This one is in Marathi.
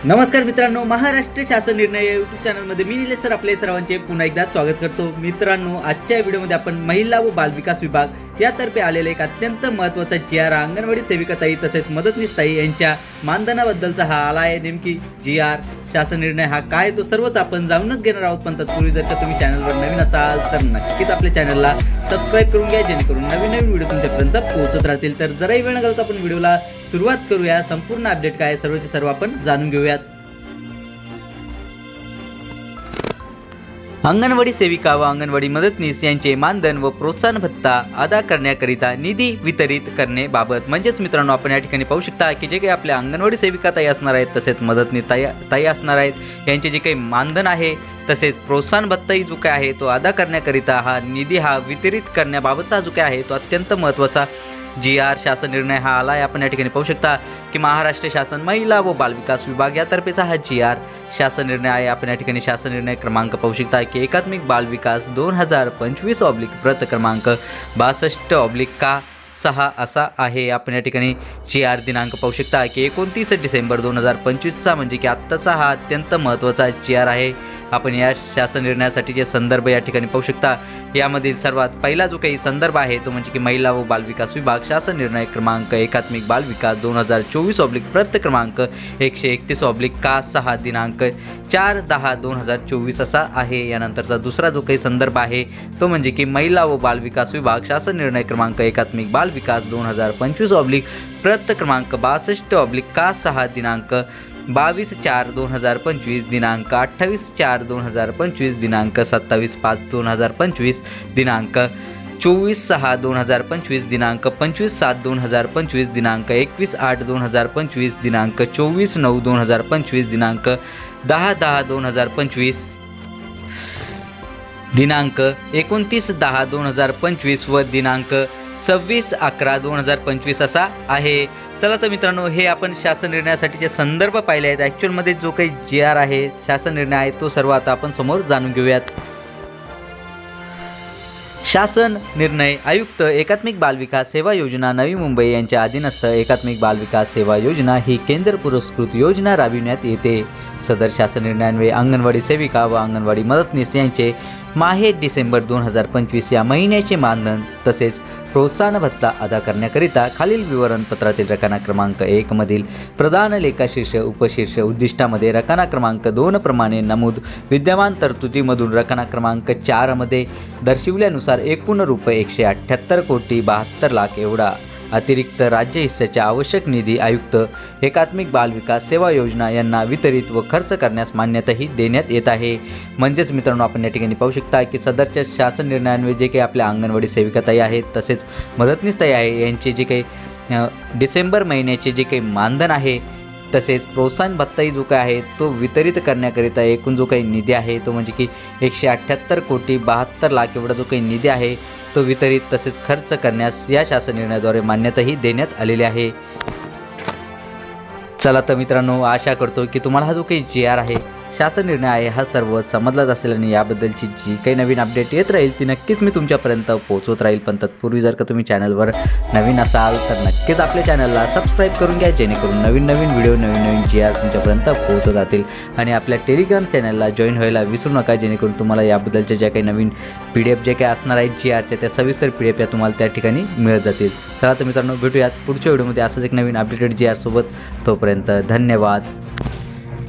नमस्कार मित्रांनो, महाराष्ट्र शासन निर्णय यूट्यूब चॅनलमध्ये मी निलेश सर आपले सर्वांचे पुन्हा एकदा स्वागत करतो। मित्रांनो, आजच्या व्हिडिओमध्ये आपण महिला व बालविकास विभाग यातर्फे आलेले एक अत्यंत महत्त्वाचा जी.आर. अंगणवाडी सेविकाताई तसेच मदतनीसताई यांच्या मानधनाबद्दलचा हा आला आहे। नेमकी जी.आर. शासन निर्णय हा काय तो सर्वच आपण जाणूनच घेणार आहोत। पण तत्पूर्वी जर का तुम्ही चॅनलवर नवीन असाल तर नक्कीच आपल्या चॅनलला सबस्क्राईब करून घ्या, जेणेकरून नवीन व्हिडिओ तुमच्यापर्यंत पोहोचत राहतील। तर जराही वेळ न घालवता आपण व्हिडिओला सुरुवात करूया। संपूर्ण अपडेट काय सर्वचे सर्व आपण जाणून घेऊयात। अंगणवाडी सेविका व अंगणवाडी मदतनीस यांचे मानधन व प्रोत्साहन भत्ता अदा करण्याकरिता निधी वितरित करण्याबाबत म्हणजेच मित्रांनो, आपण या ठिकाणी पाहू शकता की जे काही आपल्या अंगणवाडी सेविका ताई असणार आहेत तसेच मदतनीस ताई असणार आहेत यांचे जे काही मानधन आहे तसेच प्रोत्साहन भत्ताही जो काय आहे तो अदा करण्याकरिता हा निधी हा वितरित करण्याबाबतचा जो काय आहे तो अत्यंत महत्त्वाचा जी.आर. शासन निर्णय हा आला आहे। आपण या ठिकाणी पाहू शकता की महाराष्ट्र शासन महिला व बालविकास विभाग यातर्फेचा हा जी.आर. शासन निर्णय आहे। आपण या ठिकाणी शासन निर्णय क्रमांक पाहू शकता की एकात्मिक बालविकास 2025 प्रत क्रमांक 62/6 असा आहे। आपण या ठिकाणी जी.आर. दिनांक पाहू शकता की 29 डिसेंबर 2025चा म्हणजे की आत्ताचा हा अत्यंत महत्त्वाचा जी.आर. आहे। आपण या शासन निर्णयासाठीचे संदर्भ या ठिकाणी पाहू शकता। यामधील सर्वात पहिला जो काही संदर्भ आहे तो म्हणजे की महिला व बालविकास विभाग शासन निर्णय क्रमांक एकात्मिक बालविकास 2024 प्रत क्रमांक 131/6 दिनांक 4/10/2024 असा आहे। यानंतरचा दुसरा जो काही संदर्भ आहे तो म्हणजे की महिला व बालविकास विभाग शासन निर्णय क्रमांक एकात्मिक बालविकास 2025 प्रत क्रमांक 62/6 दिनांक 22/4/2025 दिनांक 28/4/2025 दिनांक 27/5/2025 दिनांक 24/6/2025 दिनांक 25/7/2025 दिनांक 21/8/2025 दिनांक 24/9/2025 दिनांक 10/10/2025 दिनांक 29/10/2025 व दिनांक 26/11/2025 असा आहे। चला तर मित्रांनो, हे आपण शासन निर्णयासाठीचे संदर्भ पाहिले आहेत। ॲक्च्युअलमध्ये जो काही जी.आर. आहे शासन निर्णय आहे तो सर्व आता आपण समोर जाणून घेऊयात। शासन निर्णय आयुक्त एकात्मिक बालविकास सेवा योजना नवी मुंबई यांच्या अधीनस्थ एकात्मिक बालविकास सेवा योजना ही केंद्र पुरस्कृत योजना राबविण्यात येते। सदर शासन निर्णयान्वये अंगणवाडी सेविका व अंगणवाडी मदतनीस यांचे माहे डिसेंबर 2025 या महिन्याचे मानधन तसेच प्रोत्साहन भत्ता अदा करण्याकरिता खालील विवरणपत्रातील रकाना क्रमांक 1 मधील प्रधान लेखाशीर्ष उपशीर्ष उद्दिष्टामध्ये रकाना क्रमांक 2 प्रमाणे नमूद विद्यमान तरतुदीमधून रकाना क्रमांक 4 मध्ये दर्शविल्यानुसार एकूण रुपये 178,72,00,000 एवढा अतिरिक्त राज्य हिस्साच्या आवश्यक निधी आयुक्त एकात्मिक बालविकास सेवा योजना यांना वितरित व खर्च करण्यास मान्यताही देण्यात येत आहे। म्हणजेच मित्रांनो, आपण या ठिकाणी पाहू शकता की सदरच्या शासन निर्णयान्वये जे काही आपल्या अंगणवाडी सेविकाताई आहेत तसेच मदतनीसताई आहे यांचे जे काही डिसेंबर महिन्याचे जे काही मानधन आहे तसेच प्रोत्साहन भत्ताही जो काय आहे तो वितरित करण्याकरिता एकूण जो काही निधी आहे तो म्हणजे की 178,72,00,000 एवढा जो काही निधी आहे तो वितरित तसेच खर्च करण्यास या शासन निर्णयाद्वारे मान्यताही देण्यात आलेली आहे। चला तर मित्रांनो, आशा करतो की तुम्हाला हा जो काही जी.आर. आहे शासन निर्णय आहे हा सर्व समजलाच असेल आणि याबद्दलची जी काही नवीन अपडेट येत राहील ती नक्कीच मी तुमच्यापर्यंत पोहोचवत राहील। पण तत्पूर्वी जर का तुम्ही चॅनलवर नवीन असाल तर नक्कीच आपल्या चॅनलला सबस्क्राईब करून घ्या, जेणेकरून नवीन व्हिडिओ नवीन जी.आर. तुमच्यापर्यंत पोहोचत राहतील। आणि आपल्या टेलिग्राम चॅनलला जॉईन व्हायला विसरू नका, जेणेकरून तुम्हाला याबद्दलच्या ज्या काही नवीन PDF जे काही असणार आहेत जी.आरच्या त्या सविस्तर PDF या तुम्हाला त्या ठिकाणी मिळत जातील। चला तर मित्रांनो, भेटूयात पुढच्या व्हिडिओमध्ये असंच एक नवीन अपडेटेड जी.आर. सोबत। तोपर्यंत धन्यवाद।